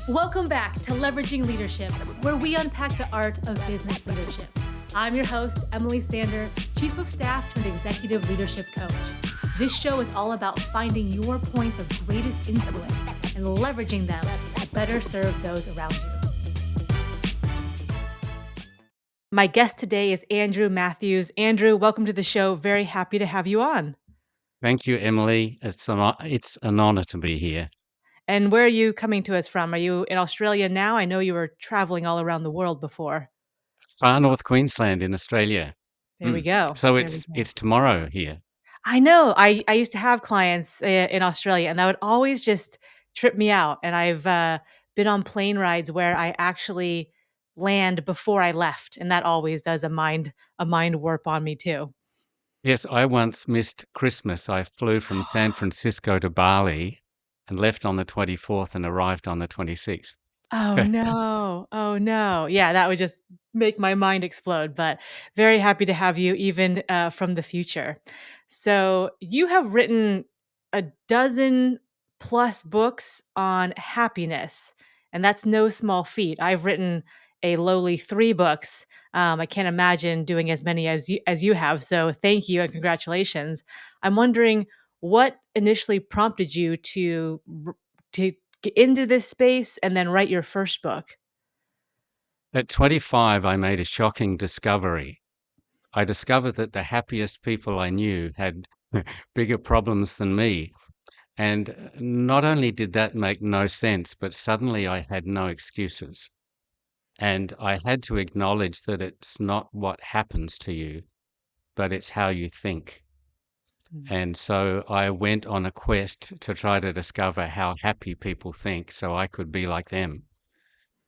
Welcome back to Leveraging Leadership, where we unpack the art of business leadership. I'm your host, Emily Sander, Chief of Staff turned Executive Leadership Coach. This show is all about finding your points of greatest influence and leveraging them to better serve those around you. My guest today is Andrew Matthews. Andrew, welcome to the show. Very happy to have you on. Thank you, Emily. It's an honor to be here. And where are you coming to us from? Are you in Australia now? I know you were traveling all around the world before. Far North Queensland in Australia. There we go. So There we go. it's tomorrow here. I know. I used to have clients in Australia, and that would always just trip me out. And I've been on plane rides where I actually land before I left, and that always does a mind warp on me too. Yes, I once missed Christmas. I flew from San Francisco to Bali and left on the 24th and arrived on the 26th. Oh, no. Oh, no. Yeah, that would just make my mind explode, but very happy to have you even, from the future. So, you have written a dozen plus books on happiness, and that's no small feat. I've written a lowly 3 books. I can't imagine doing as many as you have, so thank you and congratulations. I'm wondering what initially prompted you to get into this space and then write your first book? At 25, I made a shocking discovery. I discovered that the happiest people I knew had bigger problems than me. And not only did that make no sense, but suddenly I had no excuses. And I had to acknowledge that it's not what happens to you, but it's how you think. Mm. And so I went on a quest to try to discover how happy people think so I could be like them.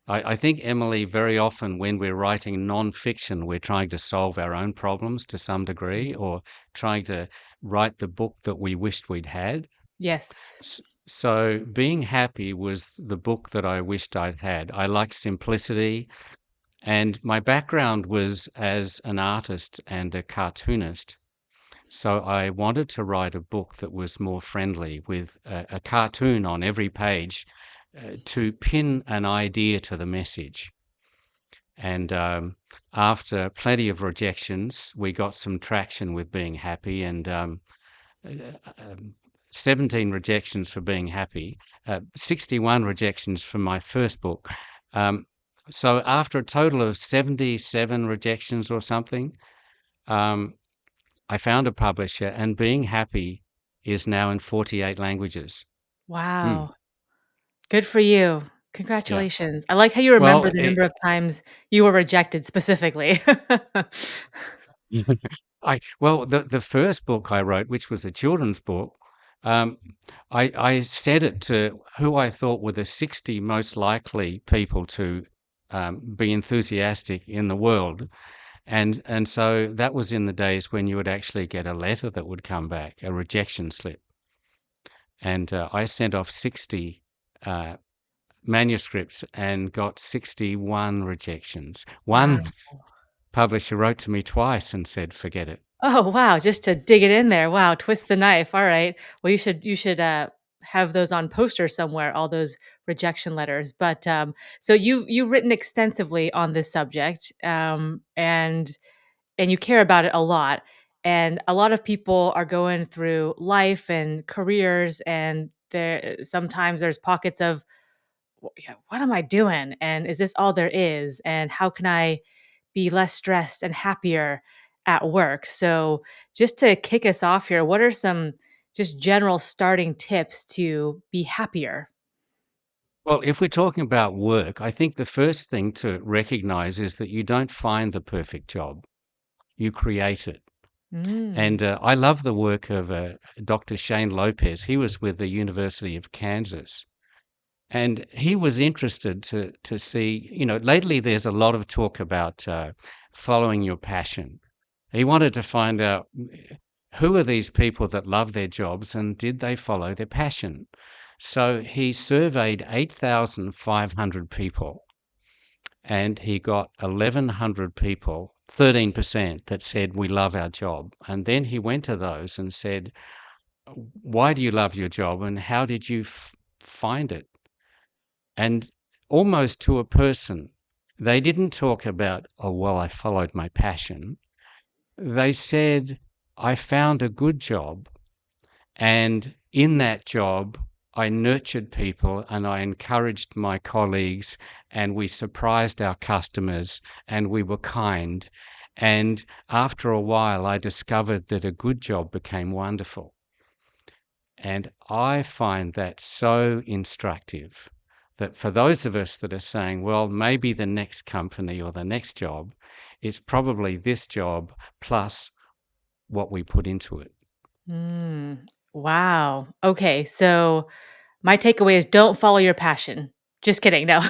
I think, Emily, very often when we're writing nonfiction, we're trying to solve our own problems to some degree or trying to write the book that we wished we'd had. Yes. So being happy was the book that I wished I'd had. I like simplicity. And my background was as an artist and a cartoonist. So I wanted to write a book that was more friendly with a cartoon on every page to pin an idea to the message. And after plenty of rejections, we got some traction with being happy and uh, um, 17 rejections for being happy, 61 rejections for my first book. Um, so after a total of 77 rejections or something, um, I found a publisher, and Being Happy is now in 48 languages. Mm, Wow. Good for you. yeah. Congratulations. I like how you remember Well, the number of times you were rejected specifically. the first book I wrote, which was a children's book, um, I said it to who I thought were the 60 most likely people to be enthusiastic in the world. And so that was in the days when you would actually get a letter that would come back, a rejection slip. And I sent off 60 uh, manuscripts and got 61 rejections. Wow. One publisher wrote to me twice and said, "Forget it." Oh, wow, just to dig it in there. Wow, twist the knife. All right. Well, you should have those on posters somewhere, all those rejection letters. But so you've written extensively on this subject, and you care about it a lot. And a lot of people are going through life and careers, and there sometimes there's pockets of yeah, what am I doing? And is this all there is? And how can I be less stressed and happier at work? So, just to kick us off here, what are some just general starting tips to be happier? Well, if we're talking about work, I think the first thing to recognize is that you don't find the perfect job, you create it. Mm, And I love the work of Dr. Shane Lopez. He was with the University of Kansas. And he was interested to see, lately there's a lot of talk about following your passion. He wanted to find out who are these people that love their jobs and did they follow their passion? So he surveyed 8,500 people and he got 1,100 people, 13%, that said, we love our job. And then he went to those and said, why do you love your job and how did you find it? And almost to a person. They didn't talk about, oh, well, I followed my passion. They said, I found a good job, and in that job, I nurtured people and I encouraged my colleagues, and we surprised our customers, and we were kind. And after a while, I discovered that a good job became wonderful. And I find that so instructive, that for those of us that are saying, well, maybe the next company or the next job, it's probably this job plus what we put into it. Mm, wow. Okay, so my takeaway is don't follow your passion. Just kidding, no.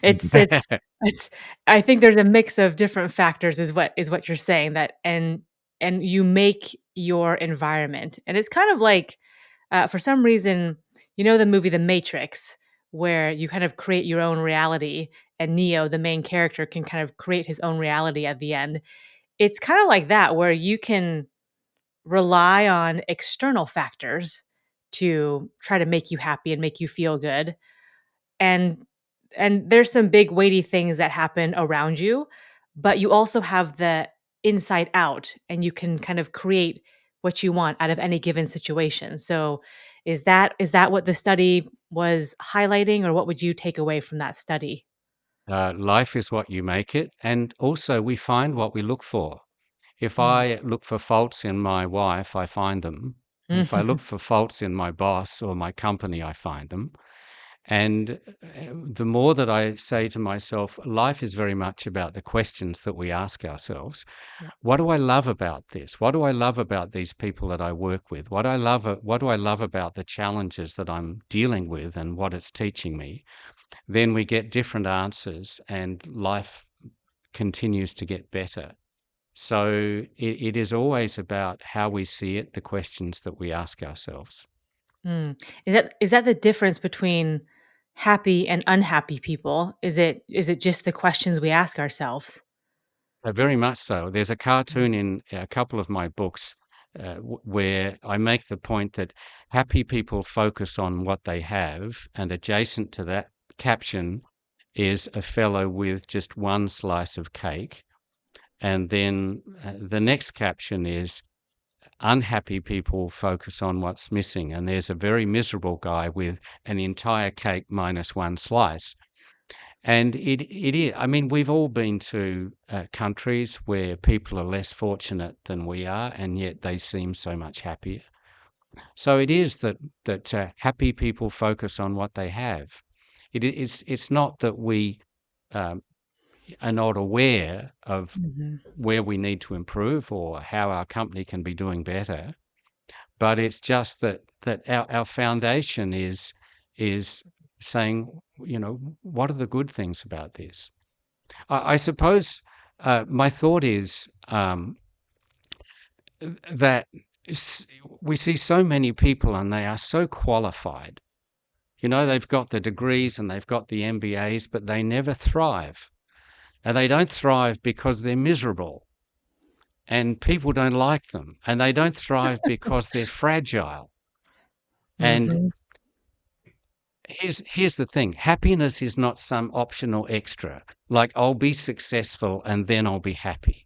It's it's it's I think there's a mix of different factors is what you're saying that and you make your environment. And it's kind of like, for some reason, the movie The Matrix, where you kind of create your own reality and Neo, the main character, can kind of create his own reality at the end. It's kinda like that where you can rely on external factors to try to make you happy and make you feel good. And and there's some big weighty things that happen around you, but you also have the inside out and you can kind of create what you want out of any given situation. So is that what the study was highlighting, or what would you take away from that study? Life is what you make it. And also, we find what we look for. If Mm. I look for faults in my wife, I find them. If I look for faults in my boss or my company, I find them. And the more that I say to myself, life is very much about the questions that we ask ourselves. Yeah. What do I love about this? What do I love about these people that I work with? What do I love about the challenges that I'm dealing with and what it's teaching me? Then we get different answers and life continues to get better. So it is always about how we see it, the questions that we ask ourselves. Mm. Is that the difference between happy and unhappy people? Is it just the questions we ask ourselves? Very much so. There's a Mm. cartoon in a couple of my books where I make the point that happy people focus on what they have, and adjacent to that caption is a fellow with just one slice of cake. And then the next caption is unhappy people focus on what's missing. And there's a very miserable guy with an entire cake minus one slice. And it is, I mean, we've all been to countries where people are less fortunate than we are, and yet they seem so much happier. So it is that happy people focus on what they have. It's not that we um, are not aware of Mhm. where we need to improve or how our company can be doing better. But it's just that our foundation is saying, what are the good things about this? I suppose my thought is that we see so many people and they are so qualified. They've got the degrees and they've got the MBAs, but they never thrive. And they don't thrive because they're miserable and people don't like them. And they don't thrive because they're fragile. And Mhm. here's the thing, happiness is not some optional extra, like I'll be successful and then I'll be happy.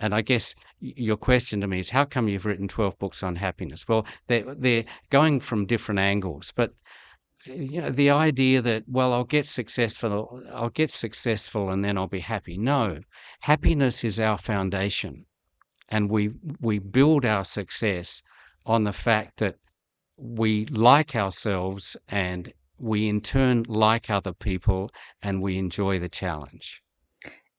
And I guess your question to me is, how come you've written 12 books on happiness? Well, they're going from different angles, but the idea that, well, I'll get successful and then I'll be happy. No, happiness is our foundation, and we build our success on the fact that we like ourselves and we in turn like other people and we enjoy the challenge.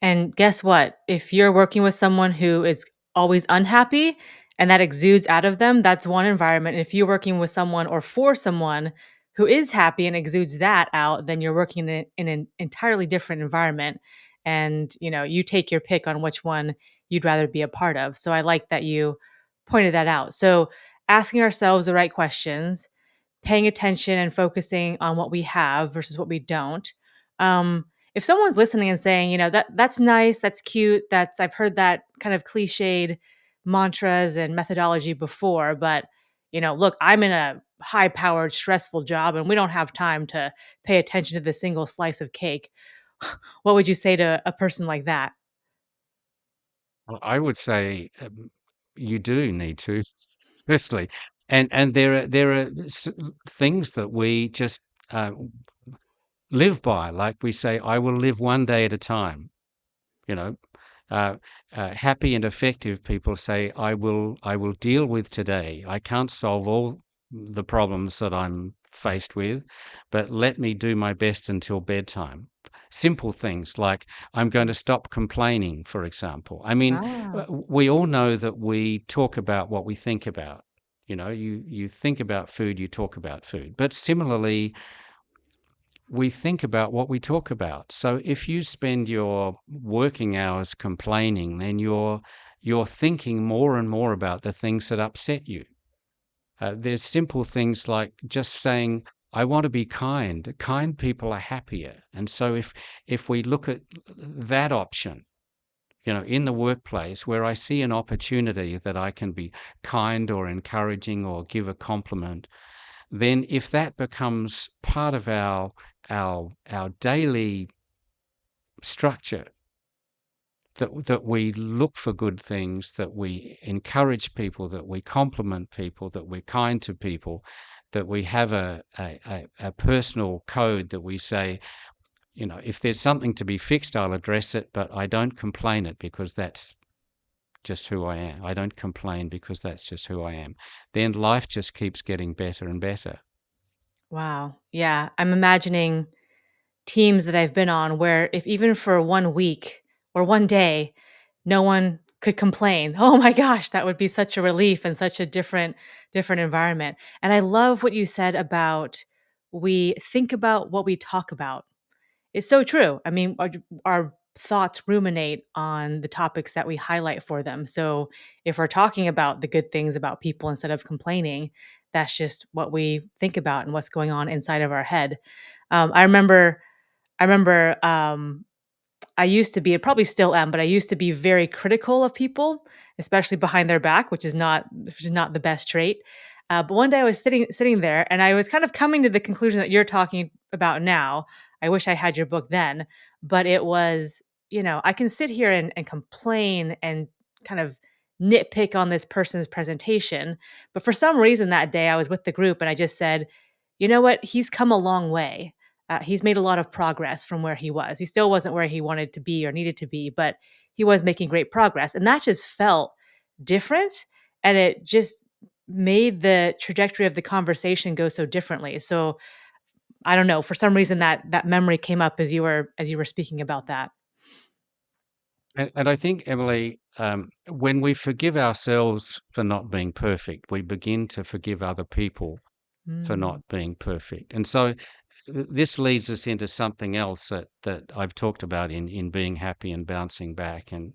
And guess what? If you're working with someone who is always unhappy and that exudes out of them, that's one environment. And if you're working with someone or for someone who is happy and exudes that out, then you're working in an entirely different environment. And you take your pick on which one you'd rather be a part of. So I like that you pointed that out. So asking ourselves the right questions, paying attention and focusing on what we have versus what we don't. If someone's listening and saying, that's nice, that's cute, that's I've heard that kind of cliched mantras and methodology before, but look, I'm in a high powered, stressful job and we don't have time to pay attention to the single slice of cake. What would you say to a person like that? Well, I would say, you do need to, firstly, and there are things that we just, uh, live by, like we say, "I will live one day at a time." You know, uh, happy and effective people say, I will deal with today. I can't solve all the problems that I'm faced with, but let me do my best until bedtime. Simple things like I'm going to stop complaining, for example. I mean, Ah. we all know that we talk about what we think about. You think about food, you talk about food. But similarly, we think about what we talk about. So if you spend your working hours complaining, then you're thinking more and more about the things that upset you. There's simple things like just saying, "I want to be kind." Kind people are happier, and so if we look at that option, in the workplace where I see an opportunity that I can be kind or encouraging or give a compliment, then if that becomes part of our daily structure, that we look for good things, that we encourage people, that we compliment people, that we're kind to people, that we have a personal code that we say, if there's something to be fixed, I'll address it, but I don't complain it because that's just who I am. I don't complain because that's just who I am. Then life just keeps getting better and better. Wow. Yeah. I'm imagining teams that I've been on where if even for 1 week or 1 day, no one could complain. Oh my gosh, that would be such a relief and such a different environment. And I love what you said about we think about what we talk about. It's so true. I mean, our thoughts ruminate on the topics that we highlight for them. So if we're talking about the good things about people instead of complaining, that's just what we think about and what's going on inside of our head. I remember I used to be, and probably still am, but I used to be very critical of people, especially behind their back, which is not the best trait. But one day I was sitting there, and I was kind of coming to the conclusion that you're talking about now. I wish I had your book then, but it was, I can sit here and complain and kind of nitpick on this person's presentation, but for some reason that day I was with the group and I just said, you know what, he's come a long way. He's made a lot of progress from where he was. He still wasn't where he wanted to be or needed to be, but he was making great progress. And that just felt different. And it just made the trajectory of the conversation go so differently. So I don't know. For some reason that memory came up as you were speaking about that. And I think, Emily, when we forgive ourselves for not being perfect, we begin to forgive other people for Mm. not being perfect. And so this leads us into something else that I've talked about in being happy and bouncing back. And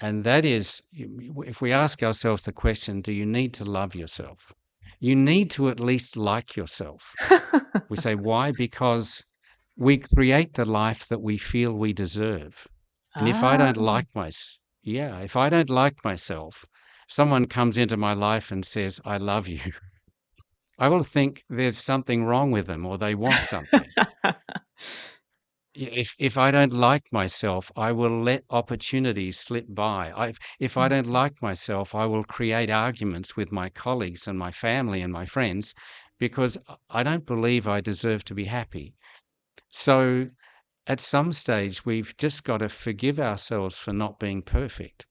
that is, if we ask ourselves the question, do you need to love yourself? You need to at least like yourself. We say, why? Because we create the life that we feel we deserve. And if I don't Ah. like if I don't like myself, someone comes into my life and says, I love you. I will think there's something wrong with them or they want something. If I don't like myself, I will let opportunities slip by. If I don't like myself, I will create arguments with my colleagues and my family and my friends because I don't believe I deserve to be happy. So at some stage, we've just got to forgive ourselves for not being perfect.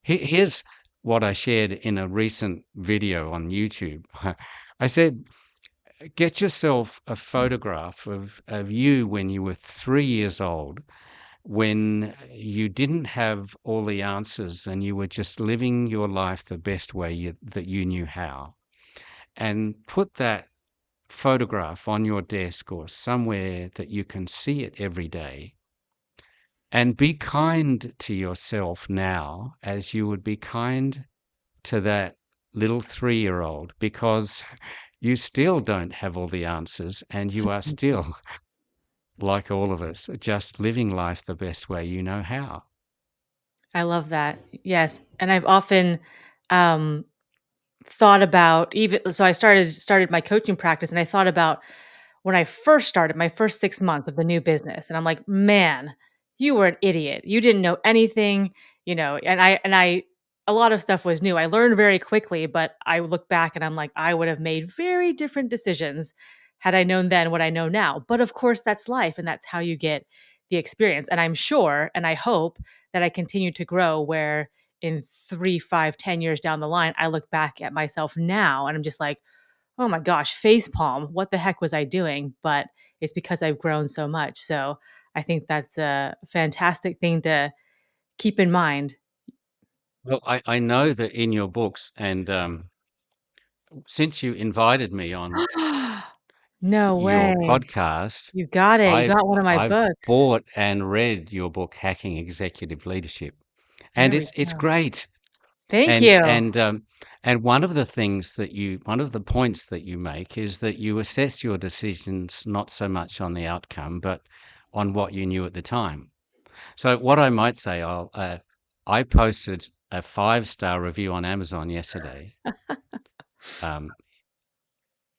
Here's what I shared in a recent video on YouTube. I said, get yourself a photograph of you when you were 3 years old, when you didn't have all the answers and you were just living your life the best way that you knew how. And put that photograph on your desk or somewhere that you can see it every day. And be kind to yourself now as you would be kind to that little 3-year old, because you still don't have all the answers and you are still, like all of us, just living life the best way you know how. I love that. Yes, and I've often, um thought about even so I started my coaching practice, and I thought about when I first started my first 6 months of the new business, and I'm like, "Man, you were an idiot. You didn't know anything," and I a lot of stuff was new. I learned very quickly, but I look back and I'm like, "I would have made very different decisions had I known then what I know now." But of course, that's life, and that's how you get the experience, and I'm sure, and I hope that I continue to grow where in 3, 5, 10 years down the line, I look back at myself now and I'm just like, "Oh my gosh, facepalm. What the heck was I doing?" But it's because I've grown so much. So I think that's a fantastic thing to keep in mind. Well, I know that in your books and, since you invited me on No your way. podcast, You got it. You got one of my I've books. bought and read your book, Hacking Executive Leadership, and There we it's go. great. Thank And you. and, um, and one of the points that you make is that you assess your decisions not so much on the outcome, but on what you knew at the time. So what I might say, I posted a five-star review on Amazon yesterday. Um,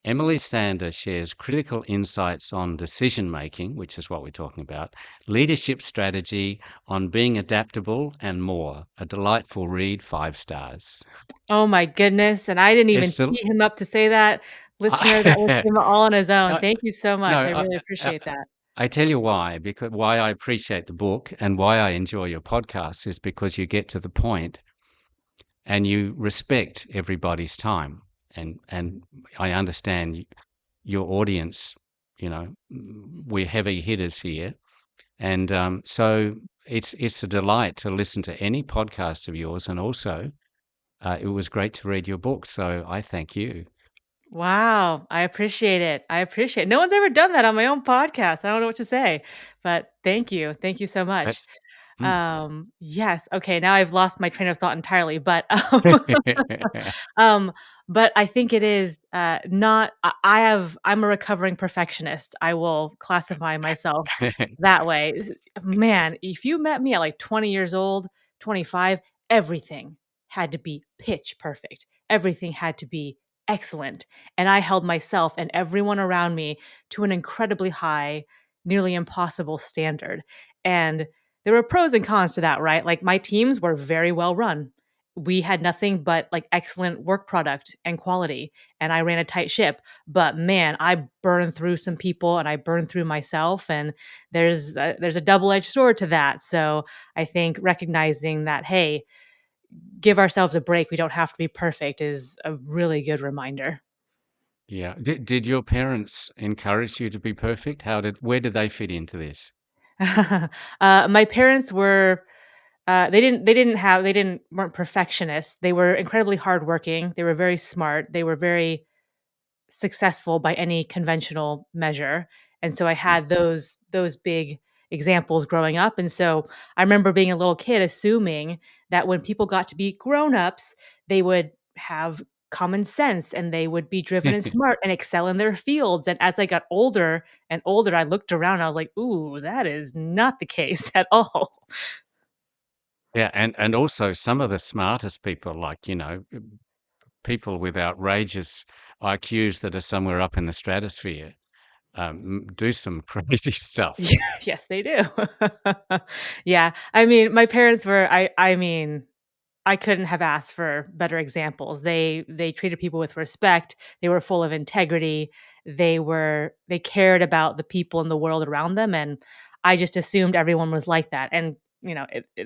Emily Sander shares critical insights on decision making, which is what we're talking about, leadership strategy, on being adaptable, and more. A delightful read, 5 stars. Oh my goodness, and I didn't even It's still. tee him up to say that. Listener, that was him all on his own. No, Thank you so no, much. I really appreciate that. I tell you why, because why I appreciate the book and why I enjoy your podcast is because you get to the point and you respect everybody's time. And I understand your audience, we're heavy hitters here. And so it's a delight to listen to any podcast of yours. And also, it was great to read your book. So I thank you. Wow, I appreciate it. I appreciate it. No one's ever done that on my own podcast. I don't know what to say, but thank you. Thank you so much. That's. Mm. Yes. Okay, now I've lost my train of thought entirely, um, but I think it is, not I'm a recovering perfectionist. I will classify myself that way. Man, if you met me at, like, 20 years old, 25, everything had to be pitch perfect. Everything had to be excellent, and I held myself and everyone around me to an incredibly high, nearly impossible standard, and there were pros and cons to that, right? Like, my teams were very well run. We had nothing but, like, excellent work product and quality, and I ran a tight ship, but man, I burned through some people and I burned through myself, and there's a double-edged sword to that, so I think recognizing that, "Hey, give ourselves a break, we don't have to be perfect," is a really good reminder. Yeah. Did your parents encourage you to be perfect? Where did they fit into this? My parents were they didn't weren't perfectionists. They were incredibly hardworking. They were very smart. They were very successful by any conventional measure. And so I Mm. had those big examples growing up. And so I remember being a little kid assuming that when people got to be grown-ups, they would have common sense and they would be driven and smart and excel in their fields. And as I got older and older, I looked around, I was like, "Ooh, that is not the case at all." Yeah, and also some of the smartest people, like, people with outrageous IQs that are somewhere up in the stratosphere, do some crazy stuff. Yeah, yes, they do. Yeah, I mean, my parents were I mean, I couldn't have asked for better examples. They treated people with respect, they were full of integrity, they cared about the people in the world around them, and I just assumed everyone was like that, and,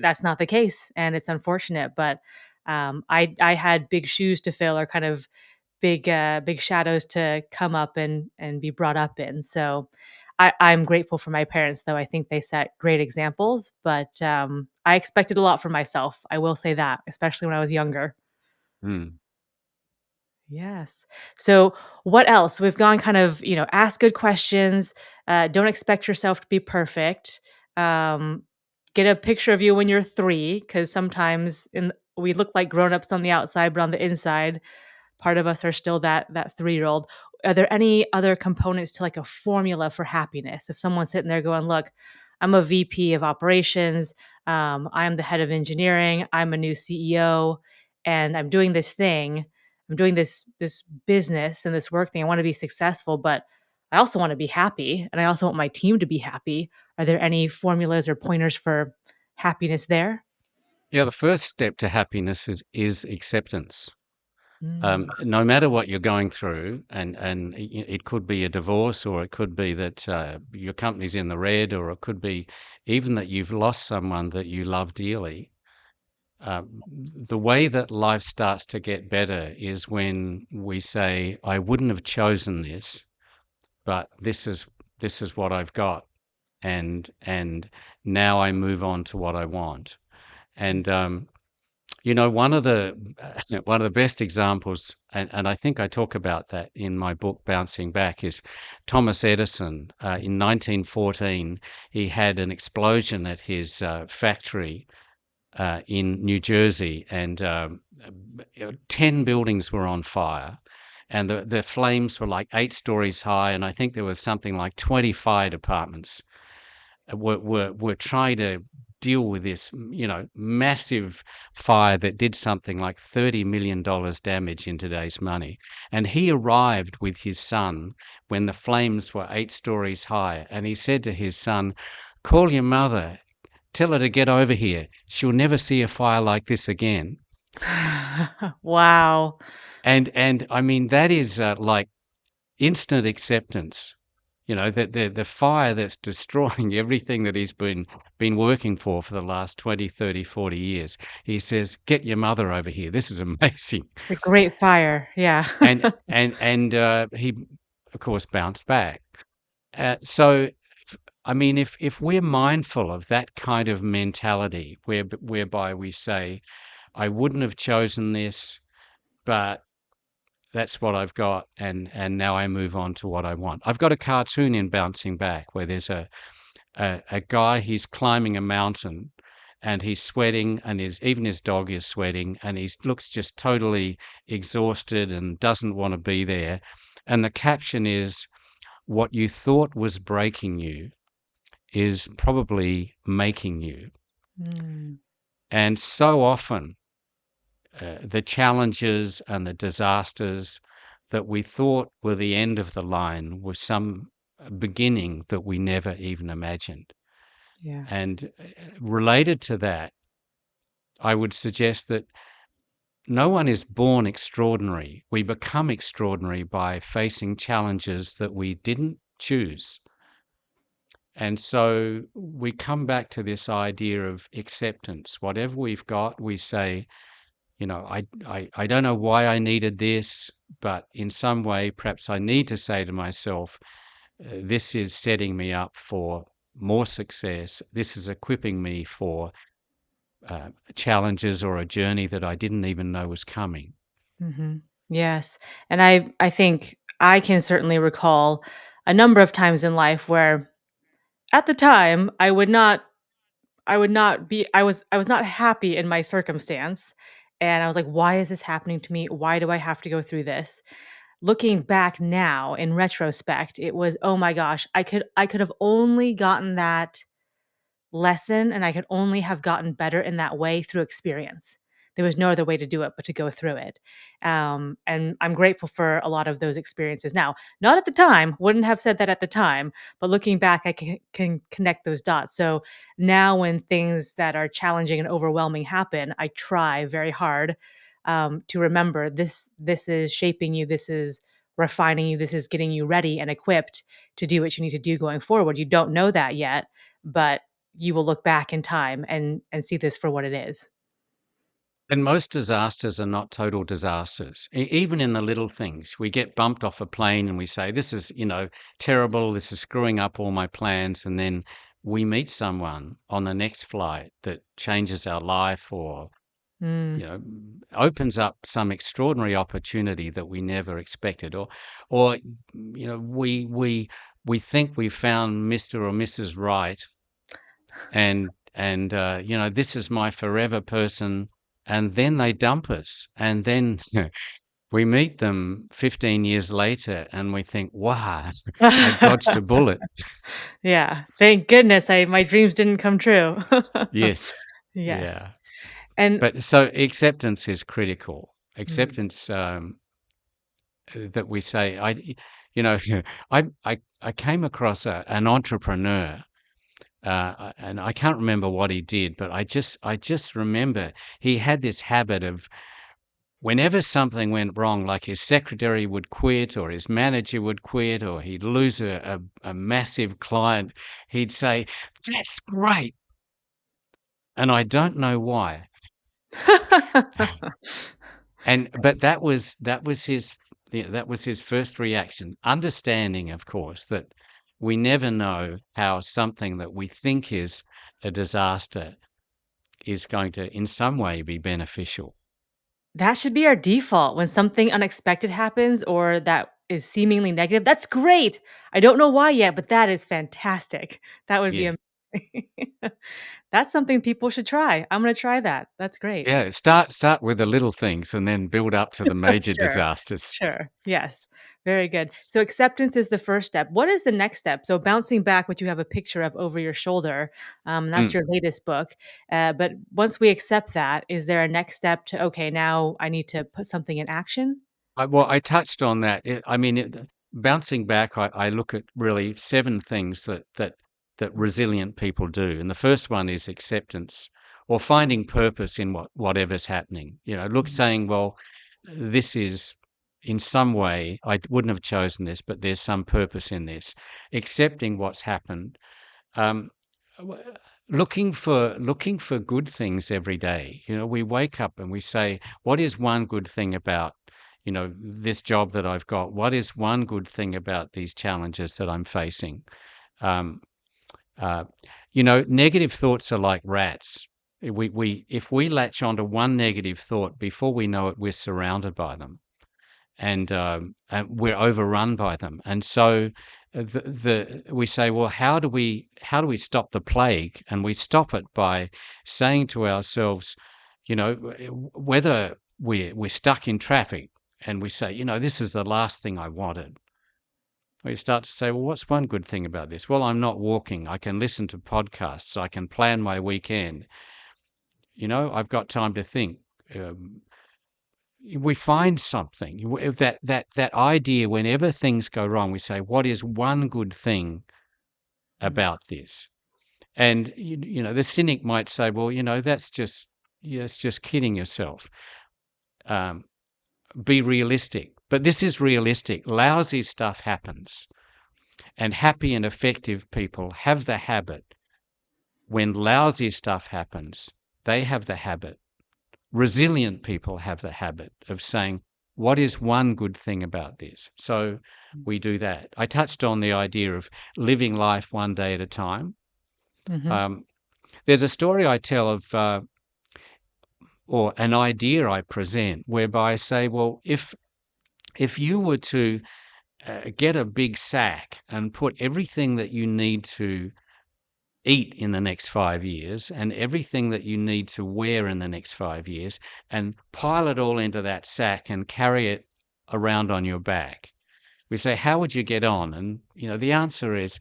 that's not the case, and it's unfortunate, but, I had big shoes to fill or kind of big shadows to come up and be brought up in. So I'm grateful for my parents, though. I think they set great examples, but I expected a lot from myself. I will say that, especially when I was younger. Mm. Yes. So what else? We've gone kind of, ask good questions. Don't expect yourself to be perfect. Um, get a picture of you when you're 3, because sometimes we look like grown-ups on the outside, but on the inside, part of us are still that 3-year-old. Are there any other components to, like, a formula for happiness? If someone's sitting there going, "Look, I'm a VP of operations, I'm the head of engineering, I'm a new CEO, and I'm doing this thing. I'm doing this business and this work thing. I want to be successful, but I also want to be happy, and I also want my team to be happy. Are there any formulas or pointers for happiness there? Yeah, the first step to happiness is acceptance. Mm, No matter what you're going through, and it could be a divorce, or it could be that your company's in the red, or it could be even that you've lost someone that you love dearly. The way that life starts to get better is when we say, "I wouldn't have chosen this, but this is what I've got, and now I move on to what I want." mm, And one of the one of the best examples, and I think I talk about that in my book, Bouncing Back, is Thomas Edison. In 1914, he had an explosion at his factory in New Jersey, and 10 buildings were on fire. And the flames were like 8 stories high, and I think there was something like 20 fire departments were trying to deal with this, massive fire that did something like $30 million damage in today's money. And he arrived with his son when the flames were 8 stories high, and he said to his son, "Call your mother, tell her to get over here. She'll never see a fire like this again." wow. And I mean, that is like instant acceptance. That the fire that's destroying everything that he's been working for the last 20, 30, 40 years. He says, "Get your mother over here. This is amazing." The great fire. Yeah. And he, of course, bounced back. So, I mean, if we're mindful of that kind of mentality, whereby we say, "I wouldn't have chosen this, but that's what I've got, and now I move on to what I want." I've got a cartoon in Bouncing Back where there's a guy, he's climbing a mountain, and he's sweating, and his dog is sweating, and he looks just totally exhausted and doesn't want to be there. And the caption is, "What you thought was breaking you is probably making you." Mm, And so often, the challenges and the disasters that we thought were the end of the line were some beginning that we never even imagined. yeah. And related to that, I would suggest that no one is born extraordinary. We become extraordinary by facing challenges that we didn't choose. And so we come back to this idea of acceptance. Whatever we've got, we say, I don't know why I needed this, but in some way, perhaps I need to say to myself, this is setting me up for more success. This is equipping me for challenges or a journey that I didn't even know was coming. Mhm. Yes, and I think I can certainly recall a number of times in life where at the time I was not happy in my circumstance, and I was like, "Why is this happening to me? Why do I have to go through this?" Looking back now in retrospect, it was, "Oh my gosh, I could have only gotten that lesson, and I could only have gotten better in that way through experience. There was no other way to do it but to go through it." And I'm grateful for a lot of those experiences now. Not at the time, wouldn't have said that at the time, but looking back, I can connect those dots. So now when things that are challenging and overwhelming happen, I try very hard to remember this is shaping you, this is refining you, this is getting you ready and equipped to do what you need to do going forward. You don't know that yet, but you will look back in time and see this for what it is. And most disasters are not total disasters. Even in the little things, we get bumped off a plane and we say, "This is, terrible. This is screwing up all my plans." And then we meet someone on the next flight that changes our life, or Mm. you know, opens up some extraordinary opportunity that we never expected, or we think we found Mr. or Mrs. Right, and this is my forever person, and then they dump us, and then we meet them 15 years later, and we think, "Wow, I dodged a bullet." Yeah, thank goodness I my dreams didn't come true. Yes, Yes, yeah. and But so acceptance is critical. Mm. Acceptance, that we say, you know, I came across an entrepreneur, and I can't remember what he did, but I just remember he had this habit of whenever something went wrong, like his secretary would quit or his manager would quit or he'd lose a massive client, he'd say, "That's great." And I don't know why. And but that was his that was his first reaction, understanding, of course, that we never know how something that we think is a disaster is going to, in some way, be beneficial. That should be our default when something unexpected happens or that is seemingly negative. That's great. I don't know why yet, but that is fantastic. That would be Yeah. amazing. That's something people should try. I'm gonna try that. That's great. Yeah, start with the little things and then build up to the major Sure. disasters. Sure. Yes. Very good. So acceptance is the first step. What is the next step? So bouncing back, what you have a picture of over your shoulder, that's Mm. your latest book. But once we accept that, is there a next step to, okay, now I need to put something in action? Well, I touched on that. I mean, bouncing back, I look at really 7 things that Mm, resilient people do, and the first one is acceptance or finding purpose in whatever's happening. Look, mm, saying, "Well, this is in some way, I wouldn't have chosen this, but there's some purpose in this." Accepting what's happened, um, w looking for good things every day. We wake up and we say, "What is one good thing about, this job that I've got? What is one good thing about these challenges that I'm facing?" Um, uh, Negative thoughts are like rats. If we latch onto one negative thought, before we know it, we're surrounded by them and we're overrun by them. And so we say, well, how do we stop the plague? And we stop it by saying to ourselves, whether we're stuck in traffic and we say, this is the last thing I wanted. We start to say, well, what's one good thing about this? Well, I'm not walking. I can listen to podcasts. I can plan my weekend. I've got time to think. Um, we find something that idea. Whenever things go wrong, we say, what is one good thing mm, about this? And the cynic might say, well, that's just kidding yourself. um, be realistic. But this is realistic. Lousy stuff happens, and happy and effective people have the habit, when lousy stuff happens, they have the habit, resilient people have the habit of saying, what is one good thing about this? So mm, we do that. I touched on the idea of living life one day at a time. mhm, Um, there's a story I tell of, or an idea I present, whereby I say, well, if you were to get a big sack and put everything that you need to eat in the next 5 years and everything that you need to wear in the next 5 years and pile it all into that sack and carry it around on your back. We say, how would you get on? And, the answer is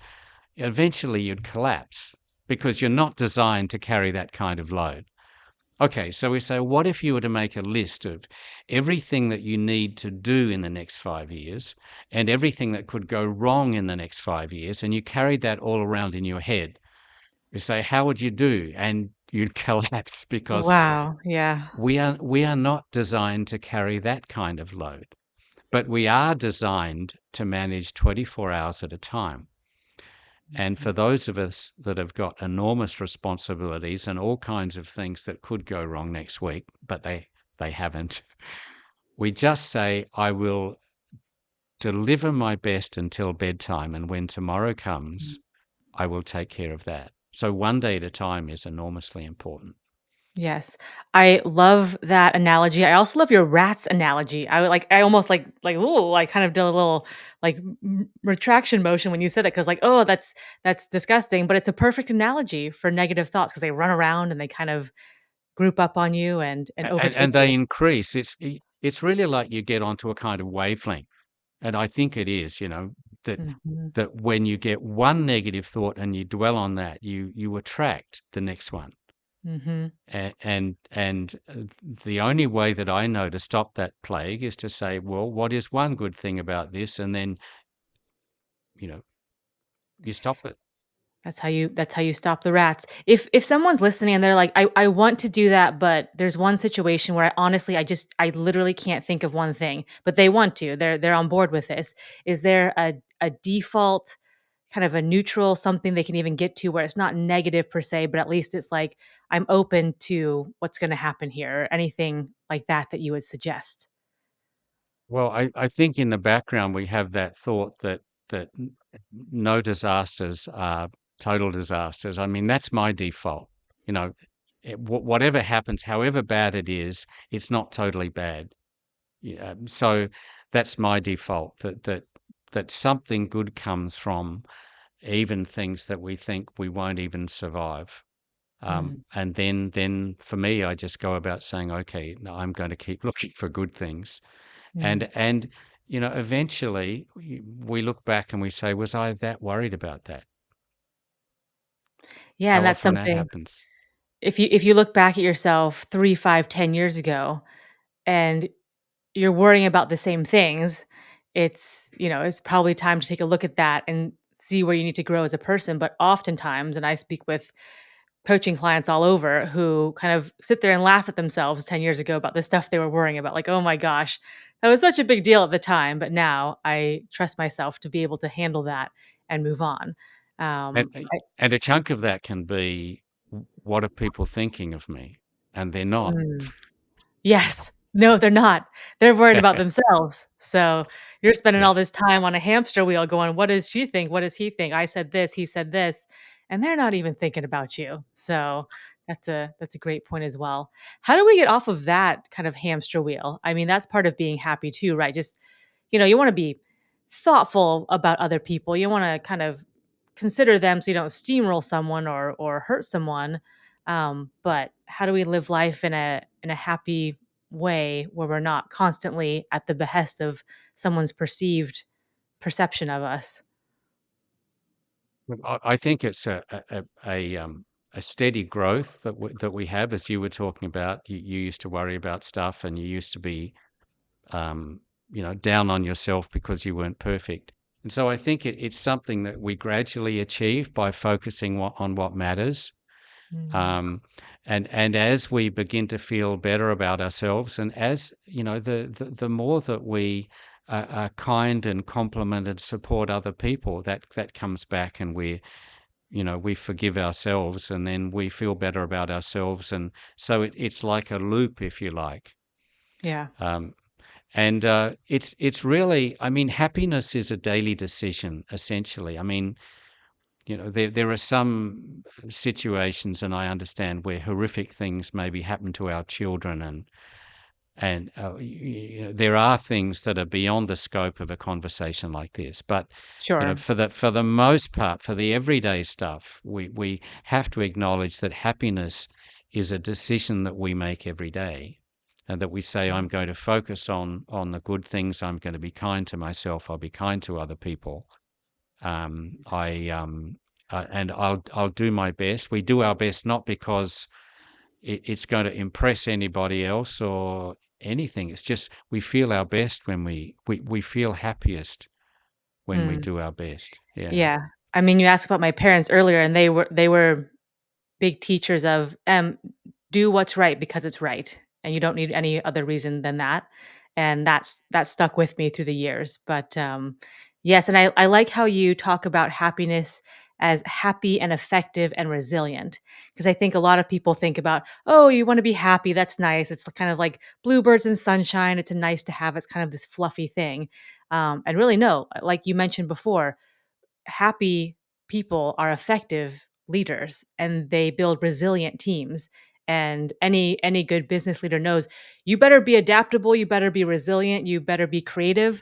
eventually you'd collapse because you're not designed to carry that kind of load. Okay, so we say, what if you were to make a list of everything that you need to do in the next 5 years and everything that could go wrong in the next 5 years, and you carried that all around in your head? We say, "How would you do?" And you'd collapse because wow, yeah. we are not designed to carry that kind of load, but we are designed to manage 24 hours at a time. And Mhm. for those of us that have got enormous responsibilities and all kinds of things that could go wrong next week, but they haven't, we just say, "I will deliver my best until bedtime, and when tomorrow comes, I will take care of that." So one day at a time is enormously important. Yes. I love that analogy. I also love your rats analogy. I almost ooh, I kind of did a little retraction motion when you said that because oh, that's disgusting, but it's a perfect analogy for negative thoughts because they run around and they kind of group up on you and overtake And you. they increase. It's really like you get onto a kind of wavelength, and I think it is, that Mhm. that when you get one negative thought and you dwell on that, you attract the next one. Mhm. The only way that I know to stop that plague is to say, well, what is one good thing about this? And then, you know, you stop it. That's how you stop the rats. If someone's listening and they're like, I want to do that, but there's one situation where I literally can't think of one thing, but they want to. They're on board with this. Is there a default kind of a neutral something they can even get to where it's not negative per se, but at least it's like I'm open to what's going to happen here or anything like that that you would suggest? Well, I think in the background we have that thought that no disasters are total disasters. I mean, that's my default. You know, whatever happens, however bad it is, it's not totally bad. Yeah, so that's my default. That something good comes from even things that we think we won't even survive. Mm, And then for me, I just go about saying, okay, no, I'm going to keep looking for good things. mm. And eventually we look back and we say, was I that worried about that? Yeah, and How that's often that something. happens. If you look back at yourself 3, 5, 10 years ago, and you're worrying about the same things, it's probably time to take a look at that and see where you need to grow as a person. But oftentimes, and I speak with coaching clients all over who kind of sit there and laugh at themselves 10 years ago about the stuff they were worrying about, like, oh my gosh, that was such a big deal at the time. But now I trust myself to be able to handle that and move on. And Um, a I, and a chunk of that can be, what are people thinking of me? And they're not. mm. Yes. No, they're not. They're worried about themselves. So, you're spending Yeah. all this time on a hamster wheel going, "What does she think? What does he think? I said this, he said this," and they're not even thinking about you. So, that's a great point as well. How do we get off of that kind of hamster wheel? I mean, that's part of being happy too, right? Just, you wanna be thoughtful about other people. You wanna kind of consider them so you don't steamroll someone or hurt someone. But how do we live life in a happy way where we're not constantly at the behest of someone's perceived perception of us? But I think it's a steady growth that we have, as you were talking about. You used to worry about stuff, and you used to be, um, down on yourself because you weren't perfect. And so I think it's something that we gradually achieve by focusing on what matters. Mm, Um, and as we begin to feel better about ourselves, and as the more that we are kind and compliment and support other people, that comes back, and we forgive ourselves, and then we feel better about ourselves, and so it's like a loop, if you like. yeah, Um, and it's really, I mean, happiness is a daily decision, essentially. I mean, there are some situations, and I understand, where horrific things maybe happen to our children, and there are things that are beyond the scope of a conversation like this. But sure. for the most part, for the everyday stuff, we have to acknowledge that happiness is a decision that we make every day, and that we say, I'm Mm, going to focus on the good things. I'm going to be kind to myself. I'll be kind to other people. I and I'll do my best. We do our best not because it's going to impress anybody else or anything. It's just we feel our best when we feel happiest when we mm, do our best. Yeah. yeah. I mean, you asked about my parents earlier, and they were big teachers of, do what's right because it's right, and you don't need any other reason than that, and that stuck with me through the years. But, yes, and I like how you talk about happiness as happy and effective and resilient, because I think a lot of people think about, "Oh, you wanna be happy, that's nice." It's kind of like bluebirds and sunshine, it's a nice to have, it's kind of this fluffy thing, and really, no, like you mentioned before, happy people are effective leaders and they build resilient teams, and any good business leader knows you better be adaptable, you better be resilient, you better be creative,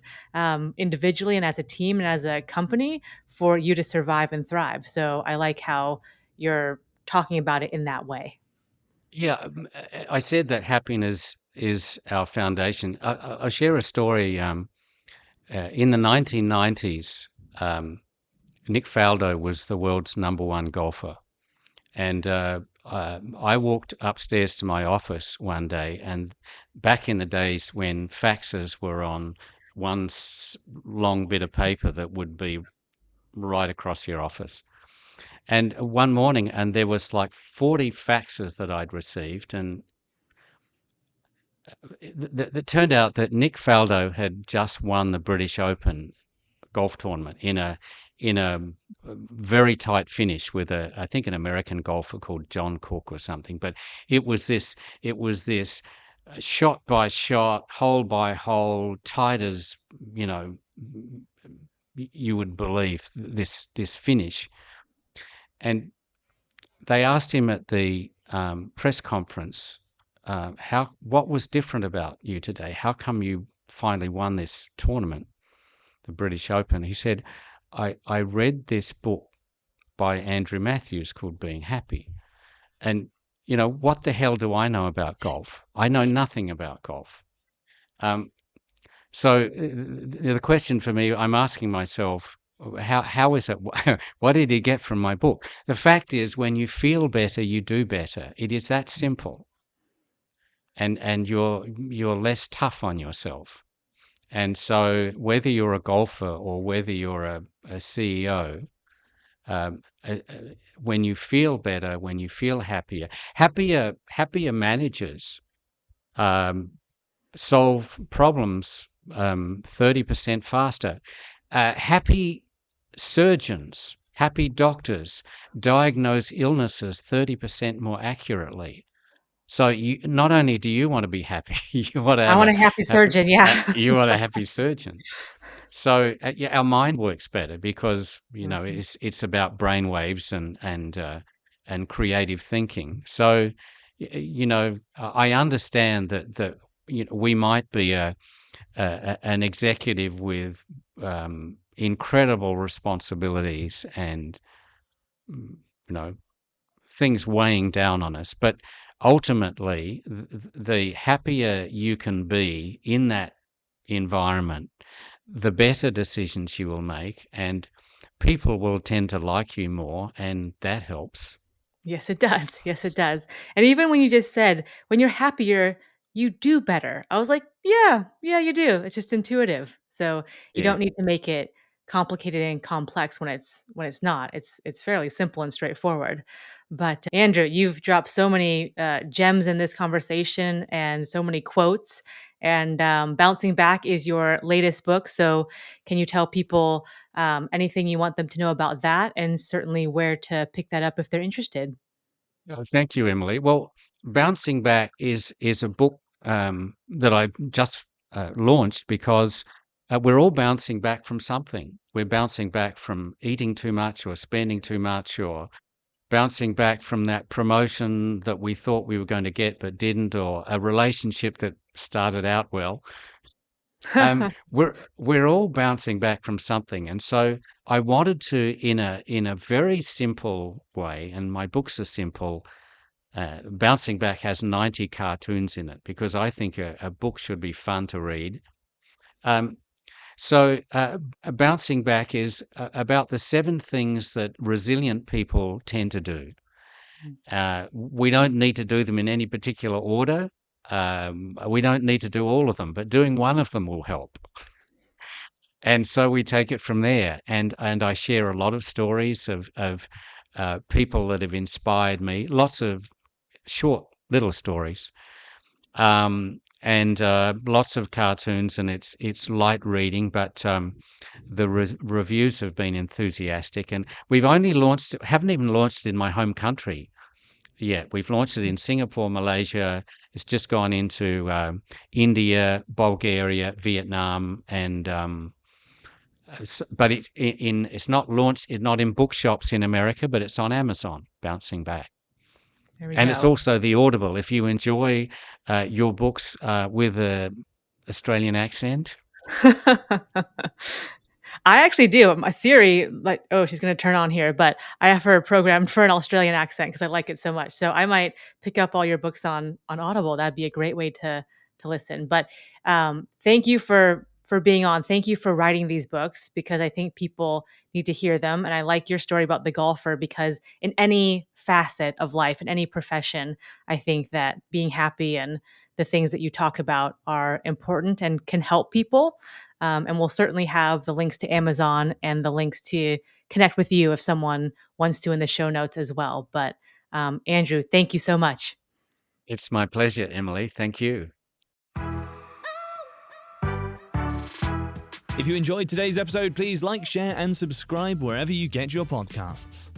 individually and as a team and as a company, for you to survive and thrive. So I like how you're talking about it in that way. Yeah, I said that happiness is our foundation. I'll share a story. In the 1990s, Nick Faldo was the world's number one golfer. And I walked upstairs to my office one day, and back in the days when faxes were on one long bit of paper that would be right across your office. And one morning, and there was like 40 faxes that I'd received, and it turned out that Nick Faldo had just won the British Open golf tournament in a very tight finish with I think an American golfer called John Cook or something. But it was this it was this shot by shot, hole by hole, tight as you know you would believe this finish. And they asked him at the press conference, how what was different about you today? How come you finally won this tournament, the British Open? He said, I read this book by Andrew Matthews called Being Happy. And, what the hell do I know about golf? I know nothing about golf. Um, so the question for me, I'm asking myself, how is it? What did he get from my book? The fact is, when you feel better, you do better. It is that simple, and you're less tough on yourself. And so, whether you're a golfer or whether you're a CEO, um, uh, uh, when you feel better, when you feel happier managers um, solve problems 30% faster. Happy surgeons, happy doctors diagnose illnesses 30% more accurately. So you not only do you want to be happy, you want to I have want a happy surgeon, yeah. you want a happy surgeon. So yeah, our mind works better because Mhm. it's about brain waves and creative thinking. So I understand that we might be an executive with incredible responsibilities and you know things weighing down on us, but ultimately the happier you can be in that environment, the better decisions you will make, and people will tend to like you more, and that helps. Yes, it does. Yes, it does. And even when you just said, when you're happier, you do better. I was like, yeah, yeah, you do. It's just intuitive. So you Yeah. don't need to make it complicated and complex when it's not. It's fairly simple and straightforward. But Andrew, you've dropped so many gems in this conversation and so many quotes. And Bouncing Back is your latest book. So can you tell people anything you want them to know about that, and certainly where to pick that up if they're interested? Oh, thank you, Emily. Well, Bouncing Back is a book that I just launched because we're all bouncing back from something. We're bouncing back from eating too much or spending too much, or bouncing back from that promotion that we thought we were going to get but didn't, or a relationship that started out well. We're all bouncing back from something, and so I wanted to, in a very simple way, and my books are simple. Bouncing Back has 90 cartoons in it because I think a book should be fun to read. Um, Bouncing Back is about the 7 things that resilient people tend to do. We don't need to do them in any particular order. We don't need to do all of them, but doing one of them will help. And so we take it from there. And I share a lot of stories of people that have inspired me. Lots of short little stories, and lots of cartoons, and it's light reading, but the reviews have been enthusiastic. And we've only launched, haven't even launched it in my home country yet. We've launched it in Singapore, Malaysia. It's just gone into India, Bulgaria, Vietnam, and but it's not launched. It's not in bookshops in America, but it's on Amazon. Bouncing Back. There we And it's go. also the Audible. If you enjoy your books with a Australian accent, I actually do. My Siri, like, oh, she's gonna turn on here, but I have her programmed for an Australian accent because I like it so much. So I might pick up all your books on Audible. That'd be a great way to listen. But thank you for for being on. Thank you for writing these books because I think people need to hear them. And I like your story about the golfer because in any facet of life, in any profession, I think that being happy and the things that you talk about are important and can help people. And we'll certainly have the links to Amazon and the links to connect with you if someone wants to in the show notes as well. But Andrew, thank you so much. It's my pleasure, Emily. Thank you. If you enjoyed today's episode, please like, share, and subscribe wherever you get your podcasts.